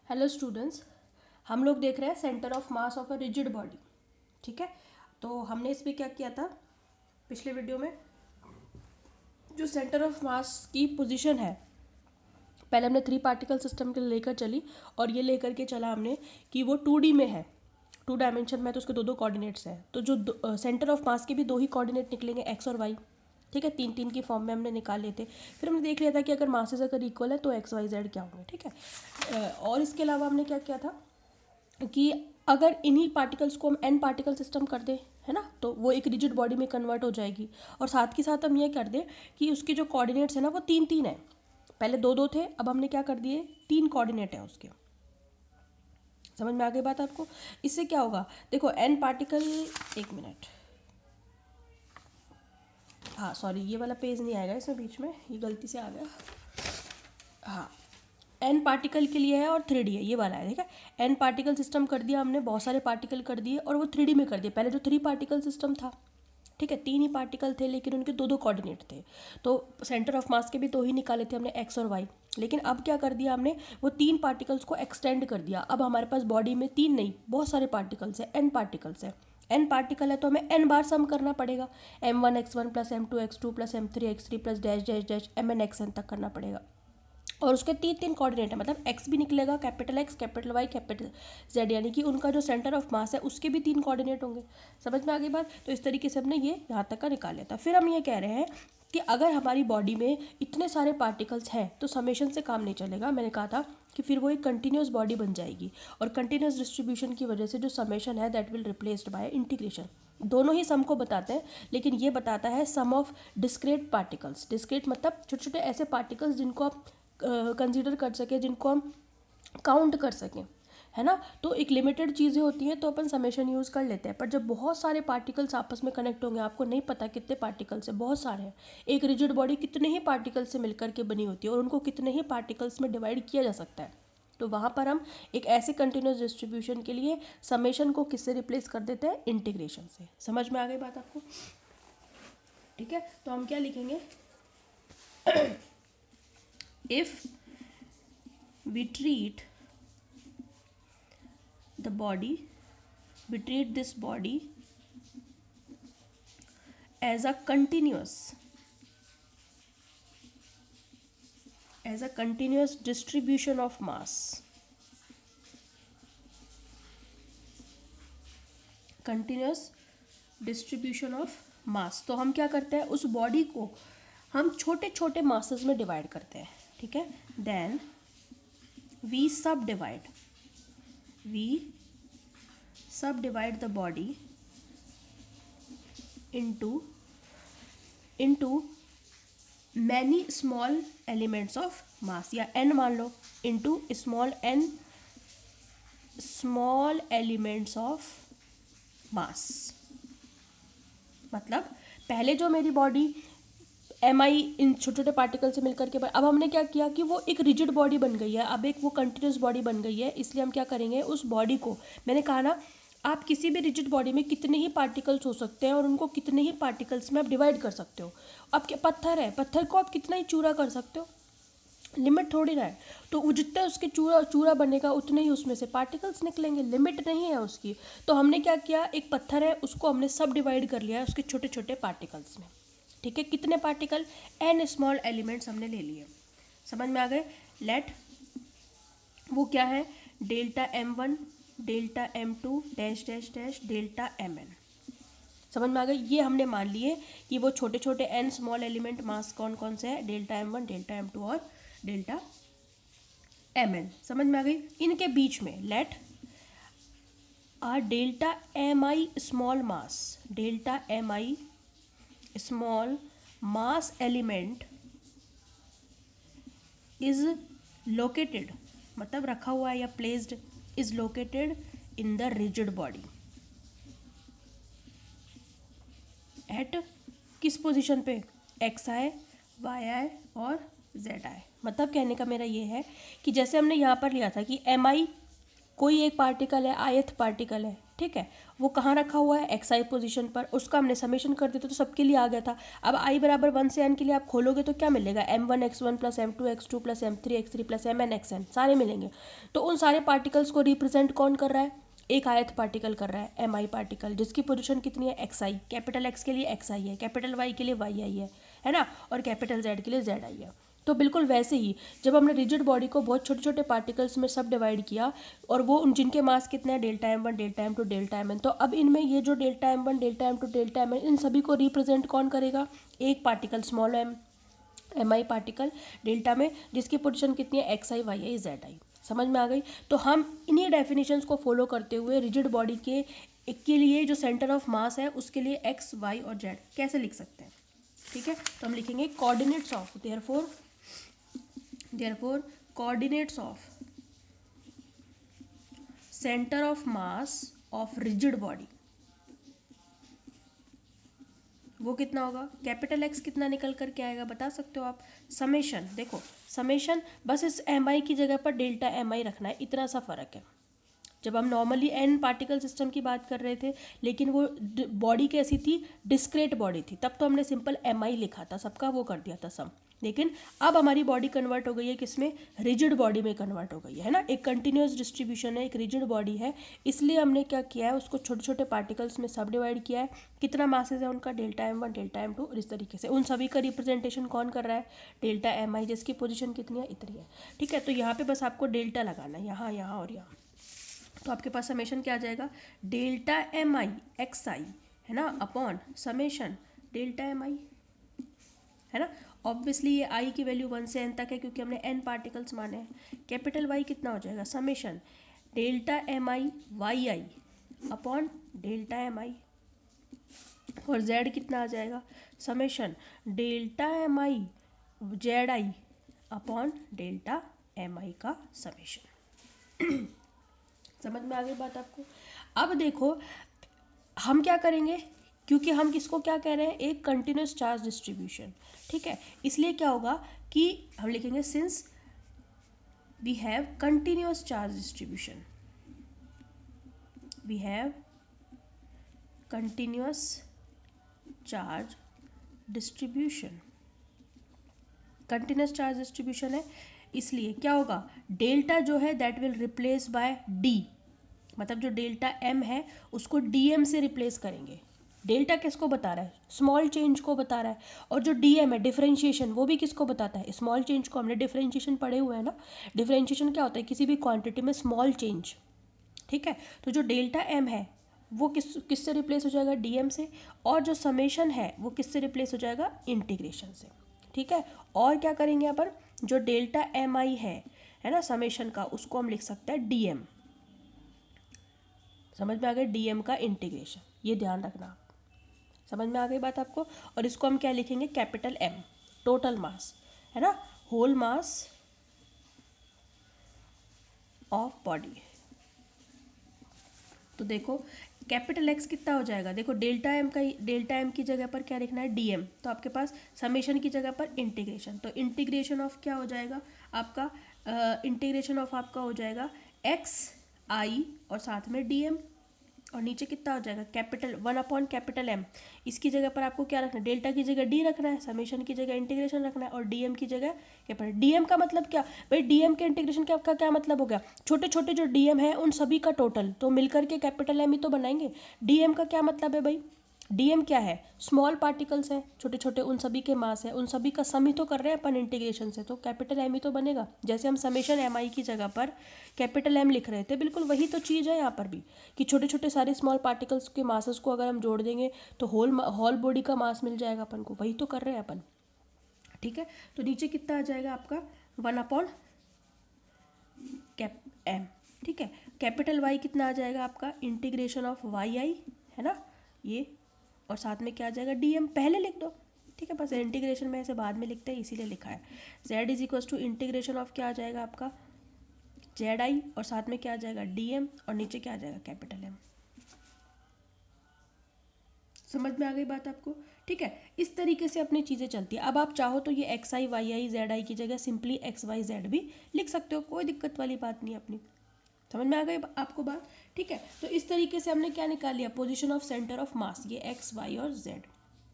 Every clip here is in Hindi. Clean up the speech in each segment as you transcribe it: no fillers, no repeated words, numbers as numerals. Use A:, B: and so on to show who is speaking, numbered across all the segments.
A: हेलो स्टूडेंट्स, हम लोग देख रहे हैं centre of mass of a rigid body. ठीक है, तो हमने इसमें क्या किया था पिछले वीडियो में, जो सेंटर ऑफ मास की पोजीशन है, पहले हमने 3 पार्टिकल सिस्टम के लिए लेकर चली और ये लेकर के चला हमने कि वो 2D में है, 2 डायमेंशन में, तो उसके 2 कोऑर्डिनेट्स हैं। तो जो सेंटर ऑफ मास के भी 2 ही कोऑर्डिनेट निकलेंगे, एक्स और वाई। ठीक है, 3 3 की फॉर्म में हमने निकाल लिए थे। फिर हमने देख लिया था कि अगर मासेस अगर इक्वल है तो एक्स वाई जेड क्या होंगे। ठीक है, और इसके अलावा हमने क्या किया था कि अगर इन्हीं पार्टिकल्स को हम एन पार्टिकल सिस्टम कर दें, है ना, तो वो एक रिजिड बॉडी में कन्वर्ट हो जाएगी। और साथ के साथ हम ये कर दें कि उसके जो कोऑर्डिनेट्स हैं ना वो 3 3 है। पहले 2 2 थे, अब हमने क्या कर दिए, 3 कोऑर्डिनेट है उसके। समझ में आ गई बात आपको? इससे क्या होगा, देखो एन पार्टिकल, एक मिनट, हाँ सॉरी, ये वाला पेज नहीं आएगा इसमें, बीच में ये गलती से आ गया। हाँ, एन पार्टिकल के लिए है और 3D है, ये वाला है। ठीक है, एन पार्टिकल सिस्टम कर दिया हमने, बहुत सारे पार्टिकल कर दिए और वो 3D में कर दिए। पहले जो 3 पार्टिकल सिस्टम था, ठीक है, 3 ही पार्टिकल थे लेकिन उनके 2 2 कोऑर्डिनेट थे। तो सेंटर ऑफ मास के भी 2 ही निकाले थे हमने, एक्स और वाई। लेकिन अब क्या कर दिया हमने, वो 3 पार्टिकल्स को एक्सटेंड कर दिया। अब हमारे पास बॉडी में 3 नहीं, बहुत सारे पार्टिकल्स हैं, एन पार्टिकल्स हैं। एन पार्टिकल है तो हमें एन बार सम करना पड़ेगा, m1 x1 plus m2 x2 plus m3 x3 plus dash dash dash mn xn तक करना पड़ेगा। और उसके 3 3 कोऑर्डिनेट है, मतलब एक्स भी निकलेगा, capital X, capital Y, capital Z, यानी कि उनका जो सेंटर ऑफ मास है उसके भी 3 कोऑर्डिनेट होंगे। समझ में आ गई बात? तो इस तरीके से हमने ये यहाँ तक का निकाल लिया था। फिर हम ये कह रहे हैं कि अगर हमारी बॉडी में इतने सारे पार्टिकल्स हैं तो समेशन से काम नहीं चलेगा। मैंने कहा था कि फिर वो एक कंटिन्यूस बॉडी बन जाएगी, और कंटिन्यूस डिस्ट्रीब्यूशन की वजह से जो समेशन है that will replaced by integration. दोनों ही सम को बताते हैं, लेकिन ये बताता है सम ऑफ डिस्क्रीट पार्टिकल्स। डिस्क्रीट मतलब छोटे छोटे ऐसे पार्टिकल्स जिनको आप कंसीडर कर सकें, जिनको हम काउंट कर सकें, है ना। तो एक लिमिटेड चीज़ें होती हैं तो अपन समेशन यूज़ कर लेते हैं, पर जब बहुत सारे पार्टिकल्स आपस में कनेक्ट होंगे, आपको नहीं पता कितने पार्टिकल्स हैं, बहुत सारे हैं। एक रिजिड बॉडी कितने ही पार्टिकल्स से मिलकर के बनी होती है और उनको कितने ही पार्टिकल्स में डिवाइड किया जा सकता है। तो वहाँ पर हम एक ऐसे कंटिन्यूस डिस्ट्रीब्यूशन के लिए समेशन को किससे रिप्लेस कर देते हैं, इंटीग्रेशन से। समझ में आ गई बात आपको? ठीक है, तो हम क्या लिखेंगे, if we treat the body, we treat this body as a continuous distribution of mass, continuous distribution of mass, तो हम क्या करते हैं, उस बॉडी को हम छोटे छोटे मासेस में डिवाइड करते हैं। ठीक है, then we subdivide the body into many small elements of mass, या n मान लो, into small elements of mass। मतलब पहले जो मेरी बॉडी mi इन छोटे छोटे पार्टिकल से मिलकर के, अब हमने क्या किया कि वो एक रिजिड बॉडी बन गई है, अब एक वो कंटिन्यूस बॉडी बन गई है। इसलिए हम क्या करेंगे, उस बॉडी को, मैंने कहा ना, आप किसी भी रिजिड बॉडी में कितने ही पार्टिकल्स हो सकते हैं और उनको कितने ही पार्टिकल्स में आप डिवाइड कर सकते हो। अब क्या पत्थर है, पत्थर को आप कितना ही चूरा कर सकते हो, लिमिट थोड़ी ना है। तो वो जितना उसके चूरा बनेगा उतने ही उसमें से पार्टिकल्स निकलेंगे, लिमिट नहीं है उसकी। तो हमने क्या किया, एक पत्थर है उसको हमने सब डिवाइड कर लिया है उसके छोटे छोटे पार्टिकल्स में। ठीक है, कितने पार्टिकल, एन स्मॉल एलिमेंट्स हमने ले लिए। समझ में आ गए? लेट, वो क्या है, delta m1, delta m2 dash dash dash delta mn। समझ में आ गई? ये हमने मान लिए कि वो छोटे छोटे एन स्मॉल एलिमेंट मास कौन कौन से हैं, डेल्टा m1, डेल्टा m2 और डेल्टा mn। समझ में आ गई? इनके बीच में लेट आ delta mi small mass, delta mi small mass element is located, मतलब रखा हुआ है या placed, is located in the rigid body at किस पोजीशन पे, xi, yi और zi। मतलब कहने का मेरा ये है कि जैसे हमने यहाँ पर लिया था कि mi कोई एक पार्टिकल है, ith पार्टिकल है, ठीक है, वो कहाँ रखा हुआ है, एक्स आई पोजिशन पर, उसका हमने समेशन कर दिया तो सबके लिए आ गया था। अब आई बराबर 1 से n के लिए आप खोलोगे तो क्या मिलेगा, m1x1 plus m2x2 plus m3x3 plus mn सारे मिलेंगे। तो उन सारे पार्टिकल्स को रिप्रेजेंट कौन कर रहा है, एक आयत पार्टिकल कर रहा है, एम आई पार्टिकल, जिसकी पोजीशन कितनी है, एक्स आई, कैपिटल एक्स के लिए एक्स आई है, कैपिटल वाई के लिए वाई आई है ना, और कैपिटल जेड के लिए जेड आई है। तो बिल्कुल वैसे ही जब हमने रिजिड बॉडी को बहुत छोटे छोटे पार्टिकल्स में सब डिवाइड किया और वो उन जिनके मास कितने हैं, delta M one, delta M two, delta M N, तो अब इनमें ये जो delta M one, delta M two, delta M N, इन सभी को रिप्रेजेंट कौन करेगा, एक particle small M I particle delta में, जिसकी पोजीशन कितनी है, X I, Y I, Z I. समझ में आ गई। तो हम इन्हीं डेफिनेशंस को फॉलो करते हुए रिजिड बॉडी के लिए जो सेंटर ऑफ मास है उसके लिए एक्स, वाई और जेड कैसे लिख सकते हैं, ठीक है। तो हम लिखेंगे coordinates of, therefore coordinates of centre of mass of rigid body, वो कितना होगा, कैपिटल एक्स कितना निकल कर के आएगा बता सकते हो आप, समेशन, देखो समेशन, बस इस एम आई की जगह पर डेल्टा एम आई रखना है, इतना सा फर्क है। जब हम नॉर्मली एन पार्टिकल सिस्टम की बात कर रहे थे, लेकिन वो बॉडी कैसी थी, डिस्क्रेट बॉडी थी, तब तो हमने सिंपल एम आई लिखा था, सबका वो कर दिया था सम। लेकिन अब हमारी बॉडी कन्वर्ट हो गई है किसमें, रिजिड बॉडी में कन्वर्ट हो गई है ना, एक कंटिन्यूस डिस्ट्रीब्यूशन है, एक रिजिड बॉडी है, इसलिए हमने क्या किया है, उसको छोटे छोटे पार्टिकल्स में सब डिवाइड किया है। कितना मासेज है उनका, delta M one, delta M two, इस तरीके से उन सभी का रिप्रेजेंटेशन कौन कर रहा है, डेल्टा एम आई, जिसकी पोजिशन कितनी है, इतनी है, ठीक है। तो यहाँ पे बस आपको डेल्टा लगाना है, यहाँ यहाँ और यहाँ, तो आपके पास समेशन क्या आ जाएगा, डेल्टा एम आई एक्स आई है ना, अपॉन समेशन डेल्टा एम आई, है ना। ऑब्वियसली ये आई की वैल्यू 1 से n तक है क्योंकि हमने n पार्टिकल्स माने हैं। कैपिटल वाई कितना हो जाएगा, summation delta M I Y I upon delta M I, और z कितना आ जाएगा, summation delta M I Z I upon delta M I का समेशन। समझ में आ गई बात आपको। अब देखो हम क्या करेंगे, क्योंकि हम किसको क्या कह रहे हैं, एक कंटिन्यूस चार्ज डिस्ट्रीब्यूशन, ठीक है, इसलिए क्या होगा कि हम लिखेंगे since we have continuous charge distribution, we have continuous charge distribution, continuous charge distribution है, इसलिए क्या होगा, डेल्टा जो है that will replace by D, मतलब जो डेल्टा एम है उसको डी एम से रिप्लेस करेंगे। डेल्टा किसको बता रहा है, स्मॉल चेंज को बता रहा है, और जो डी एम है डिफरेंशिएशन, वो भी किसको बताता है, स्मॉल चेंज को। हमने डिफरेंशिएशन पढ़े हुए हैं ना, डिफरेंशिएशन क्या होता है, किसी भी क्वांटिटी में स्मॉल चेंज, ठीक है। तो जो डेल्टा एम है वो किससे रिप्लेस हो जाएगा, डी एम से, और जो समेशन है वो किससे रिप्लेस हो जाएगा, इंटीग्रेशन से, ठीक है। और क्या करेंगे यहाँ पर, जो डेल्टा एम आई है ना समेशन का, उसको हम लिख सकते हैं डी एम, समझ में आ गया, डी एम का इंटीग्रेशन, ये ध्यान रखना आप, समझ में आ गई बात आपको। और इसको हम क्या लिखेंगे, कैपिटल एम, टोटल मास, है ना, होल मास ऑफ बॉडी। तो देखो कैपिटल एक्स कितना हो जाएगा, देखो डेल्टा एम की जगह पर क्या लिखना है, डी एम, तो आपके पास समेशन की जगह पर इंटीग्रेशन, तो इंटीग्रेशन ऑफ क्या हो जाएगा आपका, इंटीग्रेशन ऑफ आपका हो जाएगा एक्स आई और साथ में डी एम, और नीचे कितना हो जाएगा, कैपिटल 1 अपॉन कैपिटल एम, इसकी जगह पर आपको क्या रखना है, डेल्टा की जगह डी रखना है, समेशन की जगह इंटीग्रेशन रखना है, और डीएम की जगह कैपिटल। डीएम का मतलब क्या भाई, डीएम के इंटीग्रेशन का क्या मतलब हो गया, छोटे छोटे जो डीएम है उन सभी का टोटल, तो मिलकर के कैपिटल एम ही तो बनाएंगे। डीएम का क्या मतलब है भाई, डीएम क्या है, स्मॉल पार्टिकल्स हैं छोटे छोटे, उन सभी के मास है, उन सभी का सम ही तो कर रहे हैं अपन इंटीग्रेशन से, तो कैपिटल एम ही तो बनेगा। जैसे हम समेशन एम आई की जगह पर कैपिटल एम लिख रहे थे, बिल्कुल वही तो चीज़ है यहाँ पर भी, कि छोटे छोटे सारे स्मॉल पार्टिकल्स के मासेस को अगर हम जोड़ देंगे तो होल बॉडी का मास मिल जाएगा अपन को, वही तो कर रहे हैं अपन, ठीक है। तो नीचे कितना आ जाएगा आपका 1 अपॉन कैप एम, ठीक है। कैपिटल वाई कितना आ जाएगा आपका, इंटीग्रेशन ऑफ वाई आई, है ना ये, और साथ में क्या आ जाएगा, डीएम पहले लिख दो, ठीक है, बस इंटीग्रेशन में ऐसे बाद में लिखते हैं इसीलिए लिखा है। Z is equal to integration of क्या आ जाएगा आपका, जेड आई, और साथ में क्या आ जाएगा, डीएम, और नीचे क्या आ जाएगा, कैपिटल एम। समझ में आ गई बात आपको, ठीक है। इस तरीके से अपनी चीज़ें चलती है। अब आप चाहो तो ये X I Y I Z I की जगह सिंपली एक्स वाई जेड भी लिख सकते हो, कोई दिक्कत वाली बात नहीं है अपनी, समझ में आ गई आपको बात? ठीक है, तो इस तरीके से हमने क्या निकाल लिया, पोजीशन ऑफ सेंटर ऑफ मास, ये एक्स वाई और जेड।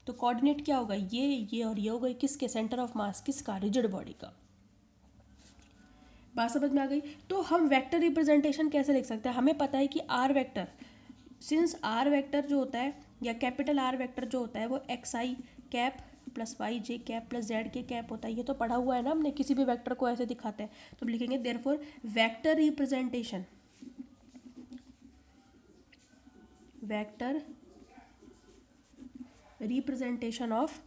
A: तो कोऑर्डिनेट क्या होगा, ये और ये हो गई, किसके, सेंटर ऑफ मास किसका, रिजिड बॉडी का। बात समझ में आ गई? तो हम वेक्टर रिप्रेजेंटेशन कैसे लिख सकते हैं, हमें पता है कि R vector, since R vector जो होता है या कैपिटल आर वेक्टर जो होता है वो एक्स आई कैप प्लस वाई जे कैप प्लस जेड के कैप होता है, ये तो पढ़ा हुआ है ना हमने, किसी भी वेक्टर को ऐसे दिखाते हैं। तो हम लिखेंगे therefore vector representation, vector representation of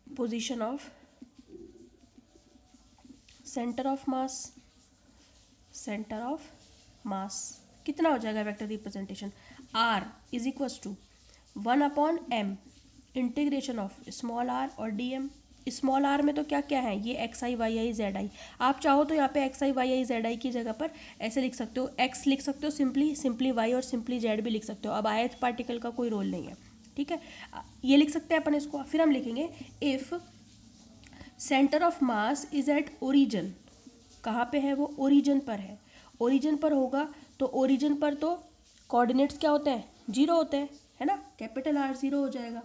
A: position of centre of mass, centre of mass कितना हो जाएगा vector representation, R is equals to 1/m integration of small R और डी एम। स्मॉल आर में तो क्या क्या है, ये X I Y I Z I, आप चाहो तो यहाँ पे X I Y I Z I की जगह पर ऐसे लिख सकते हो, एक्स लिख सकते हो सिंपली, सिंपली वाई और सिंपली जेड भी लिख सकते हो। अब आयत पार्टिकल का कोई रोल नहीं है, ठीक है, ये लिख सकते हैं अपन इसको। फिर हम लिखेंगे if centre of mass is at origin, कहाँ पे है वो, ओरिजिन पर है, ओरिजिन पर होगा तो ओरिजिन पर तो कोऑर्डिनेट्स क्या होते हैं, जीरो होते हैं, है ना, कैपिटल आर जीरो हो जाएगा।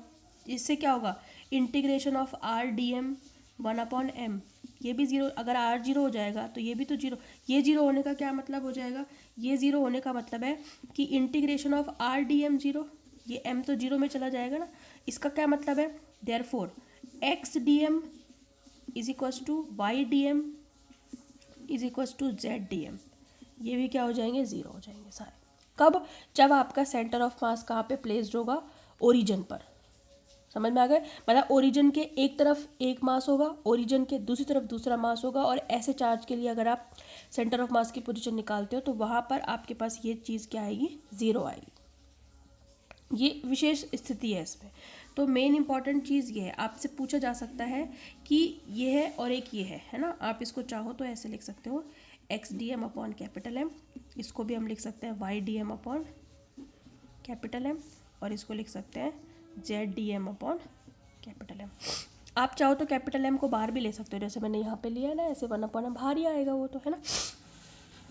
A: इससे क्या होगा, integration of R D M 1/m, ये भी जीरो, अगर आर जीरो हो जाएगा तो ये भी तो जीरो, ये जीरो होने का क्या मतलब हो जाएगा, ये जीरो होने का मतलब है कि integration of R D M zero, ये m तो जीरो में चला जाएगा ना, इसका क्या मतलब है, therefore X D M is equals to Y D M is equals to Z D M, ये भी क्या हो जाएंगे, जीरो हो जाएंगे सारे। कब, जब आपका सेंटर ऑफ मास कहाँ पे प्लेस्ड होगा, ओरिजिन पर। समझ में आ गए, मतलब ओरिजिन के एक तरफ एक मास होगा, ओरिजिन के दूसरी तरफ दूसरा मास होगा, और ऐसे चार्ज के लिए अगर आप सेंटर ऑफ मास की पोजीशन निकालते हो तो वहाँ पर आपके पास ये चीज़ क्या आएगी, जीरो आएगी। ये विशेष स्थिति है इसमें। तो मेन इंपॉर्टेंट चीज़ ये है, आपसे पूछा जा सकता है कि ये है और एक ये है ना, आप इसको चाहो तो ऐसे लिख सकते हो X D M upon capital M, इसको भी हम लिख सकते हैं Y D M upon capital M, और इसको लिख सकते हैं Z D M upon capital M. आप चाहो तो कैपिटल एम को बाहर भी ले सकते हो, जैसे मैंने यहाँ पे लिया है ना, ऐसे 1/m बाहर ही आएगा वो तो, है ना,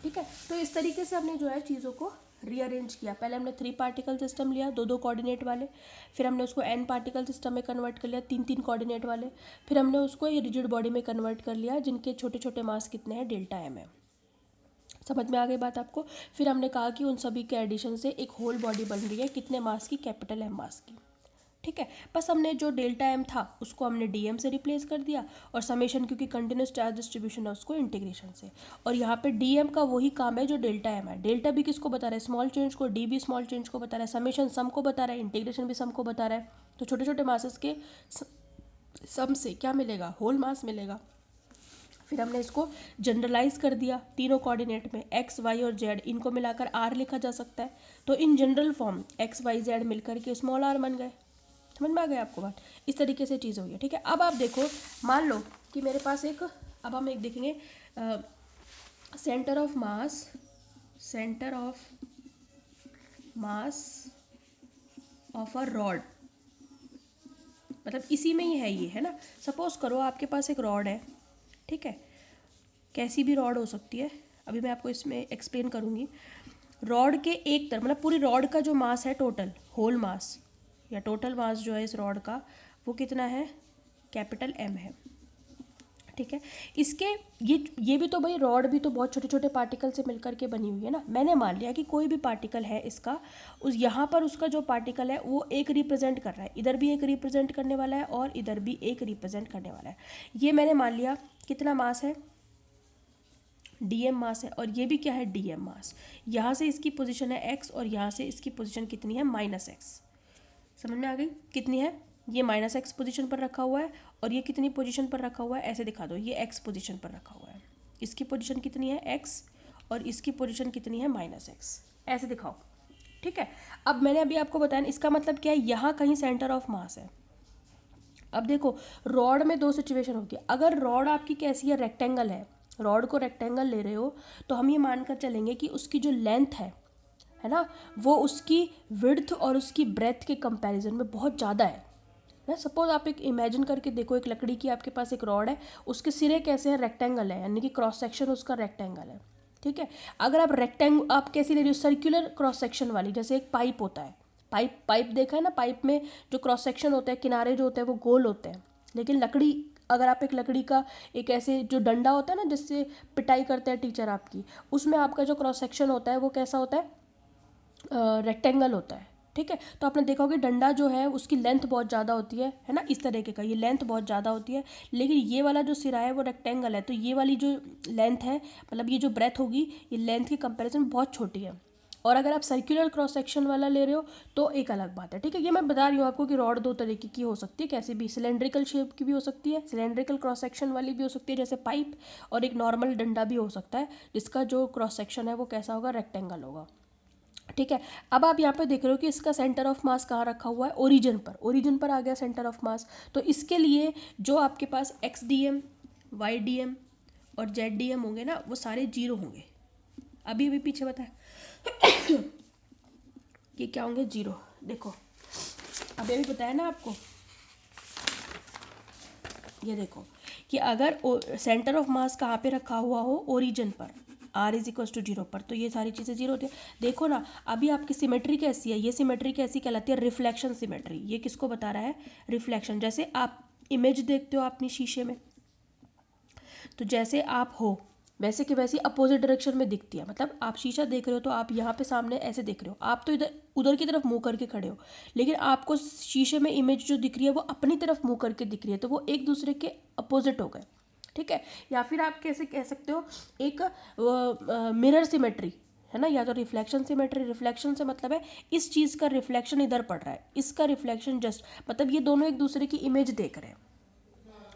A: ठीक है। तो इस तरीके से हमने जो है चीज़ों को रीअरेंज किया। पहले हमने 3 पार्टिकल सिस्टम लिया, 2 कोऑर्डिनेट वाले, फिर हमने उसको n पार्टिकल सिस्टम में कन्वर्ट कर लिया, 3 कोऑर्डिनेट वाले, फिर हमने उसको ये रिजिड बॉडी में कन्वर्ट कर लिया जिनके छोटे छोटे मास कितने हैं, डेल्टा m है। समझ में आ गई बात आपको? फिर हमने कहा कि उन सभी के एडिशन से एक होल बॉडी बन रही है, कितने मास की, कैपिटल M मास की, ठीक है। बस हमने जो डेल्टा m था उसको हमने dm से रिप्लेस कर दिया, और समेशन क्योंकि कंटिन्यूस चार्ज डिस्ट्रीब्यूशन है उसको इंटीग्रेशन से। और यहाँ पे dm का वही काम है जो डेल्टा m है। डेल्टा भी किसको बता रहा है, स्मॉल चेंज को, d भी स्मॉल चेंज को बता रहा है, समेशन सम को बता रहा है, इंटीग्रेशन भी सम को बता रहा है। तो छोटे छोटे मासेस के सम से क्या मिलेगा, होल मास मिलेगा। फिर हमने इसको जनरलाइज कर दिया तीनों कोऑर्डिनेट में, एक्स वाई और जेड, इनको मिलाकर आर लिखा जा सकता है। तो in general form X Y Z मिलकर के स्मॉल आर बन गए। समझ में आ गया आपको बात? इस तरीके से चीज़ हुई है, ठीक है। अब आप देखो, मान लो कि मेरे पास एक, अब हम एक देखेंगे centre of mass, centre of mass of a rod, मतलब इसी में ही है ये, है ना। सपोज करो आपके पास एक रॉड है, ठीक है, कैसी भी रॉड हो सकती है, अभी मैं आपको इसमें एक्सप्लेन करूँगी। रॉड के एक तरफ, मतलब पूरी रॉड का जो मास है, टोटल होल मास या टोटल मास जो है इस रॉड का, वो कितना है, कैपिटल M है, ठीक है। इसके ये भी तो भाई, रॉड भी तो बहुत छोटे छोटे पार्टिकल से मिलकर के बनी हुई है ना। मैंने मान लिया कि कोई भी पार्टिकल है इसका, उस यहाँ पर उसका जो पार्टिकल है वो एक रिप्रेजेंट कर रहा है, इधर भी एक रिप्रेजेंट करने वाला है और इधर भी एक रिप्रेजेंट करने वाला है। ये मैंने मान लिया कितना मास है, dm मास है, और ये भी क्या है, dm मास। यहाँ से इसकी पोजीशन है x और यहाँ से इसकी पोजीशन कितनी है, -x। समझ में आ गई, कितनी है, ये -x पोजीशन पर रखा हुआ है और ये कितनी पोजीशन पर रखा हुआ है, ऐसे दिखा दो, ये x पोजीशन पर रखा हुआ है, इसकी पोजीशन कितनी है x और इसकी पोजीशन कितनी है -x, ऐसे दिखाओ, ठीक है। अब मैंने अभी आपको बताया, इसका मतलब क्या है, यहाँ कहीं सेंटर ऑफ मास है। अब देखो, रॉड में 2 सिचुएशन होती है। अगर रॉड आपकी कैसी है, रेक्टेंगल है, रॉड को रेक्टेंगल ले रहे हो, तो हम ये मानकर चलेंगे कि उसकी जो लेंथ है ना, वो उसकी विड्थ और उसकी ब्रेथ के कंपैरिजन में बहुत ज़्यादा है। ना। सपोज आप एक इमेजिन करके देखो, एक लकड़ी की आपके पास एक रॉड है, उसके सिरे कैसे हैं, रेक्टेंगल है, यानी कि क्रॉस सेक्शन उसका रेक्टेंगल है, ठीक है। अगर आप कैसी ले रही हो, सर्कुलर क्रॉस सेक्शन वाली, जैसे एक पाइप होता है, पाइप देखा है ना, पाइप में जो क्रॉस सेक्शन होता है, किनारे जो होते हैं वो गोल होते हैं, लेकिन लकड़ी, अगर आप एक लकड़ी का एक ऐसे जो डंडा होता है ना जिससे पिटाई करते हैं टीचर आपकी, उसमें आपका जो क्रॉस सेक्शन होता है वो कैसा होता है, रेक्टेंगल होता है, ठीक है। तो आपने देखा होगा डंडा जो है उसकी लेंथ बहुत ज़्यादा होती है ना, इस तरीके का, ये लेंथ बहुत ज़्यादा होती है, लेकिन ये वाला जो सिरा है वो रेक्टेंगल है, तो ये वाली जो लेंथ है, मतलब ये जो ब्रेथ होगी, ये लेंथ की कंपैरिजन में बहुत छोटी है। और अगर आप सर्कुलर क्रॉस सेक्शन वाला ले रहे हो तो एक अलग बात है, ठीक है। ये मैं बता रही हूँ आपको कि रॉड दो तरीके की हो सकती है, कैसे भी, सिलेंड्रिकल शेप की भी हो सकती है, सिलेंड्रिकल क्रॉस सेक्शन वाली भी हो सकती है जैसे पाइप, और एक नॉर्मल डंडा भी हो सकता है जिसका जो क्रॉस सेक्शन है वो कैसा होगा, रेक्टेंगल होगा, ठीक है। अब आप यहाँ पे देख रहे हो कि इसका सेंटर ऑफ मास कहाँ रखा हुआ है, ओरिजिन पर आ गया सेंटर ऑफ मास। तो इसके लिए जो आपके पास X D M, Y D M और जेड डी एम होंगे ना, वो सारे जीरो होंगे। अभी अभी पीछे बताया ये क्या होंगे, जीरो। देखो अभी अभी बताया ना आपको, ये देखो कि अगर सेंटर ऑफ मास कहाँ पे रखा हुआ हो, ओरिजिन पर, R is equal to zero पर, तो ये सारी चीज़ें जीरो होती है। देखो ना अभी आपकी सिमेट्री कैसी है, ये सिमेट्री कैसी कहलाती है, रिफ्लेक्शन सिमेट्री। ये किसको बता रहा है, रिफ्लेक्शन। जैसे आप इमेज देखते हो अपनी शीशे में, तो जैसे आप हो वैसे कि वैसी अपोजिट डायरेक्शन में दिखती है, मतलब आप शीशा देख रहे हो तो आप यहाँ पे सामने ऐसे देख रहे हो, आप तो इधर उधर की तरफ मुंह करके खड़े हो, लेकिन आपको शीशे में इमेज जो दिख रही है वो अपनी तरफ मुंह करके दिख रही है, तो वो एक दूसरे के अपोजिट हो गए, ठीक है। या फिर आप कैसे कह सकते हो, एक मिरर सिमेट्री है ना, या तो रिफ्लेक्शन सिमेट्री। रिफ्लेक्शन से मतलब है इस चीज़ का रिफ्लेक्शन इधर पड़ रहा है, इसका रिफ्लेक्शन जस्ट, मतलब ये दोनों एक दूसरे की इमेज देख रहे हैं,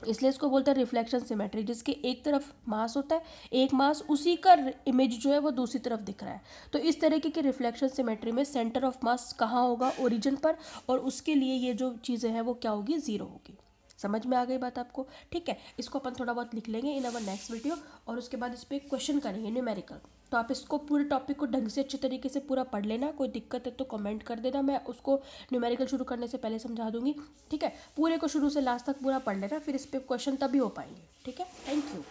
A: इसलिए इसको बोलते हैं रिफ्लेक्शन सिमेट्री, जिसके एक तरफ मास होता है, एक मास, उसी का इमेज जो है वो दूसरी तरफ दिख रहा है। तो इस तरीके की रिफ्लेक्शन सिमेट्री में सेंटर ऑफ मास कहाँ होगा, ओरिजिन पर, और उसके लिए ये जो चीज़ें हैं वो क्या होगी, ज़ीरो होगी। समझ में आ गई बात आपको, ठीक है। इसको अपन थोड़ा बहुत लिख लेंगे इन अवर नेक्स्ट वीडियो, और उसके बाद इस पर क्वेश्चन करेंगे न्यूमेरिकल। तो आप इसको पूरे टॉपिक को ढंग से अच्छे तरीके से पूरा पढ़ लेना, कोई दिक्कत है तो कमेंट कर देना, मैं उसको न्यूमेरिकल शुरू करने से पहले समझा दूंगी, ठीक है। पूरे को शुरू से लास्ट तक पूरा पढ़ लेना, फिर इस पर क्वेश्चन तभी हो पाएंगे, ठीक है। Thank you.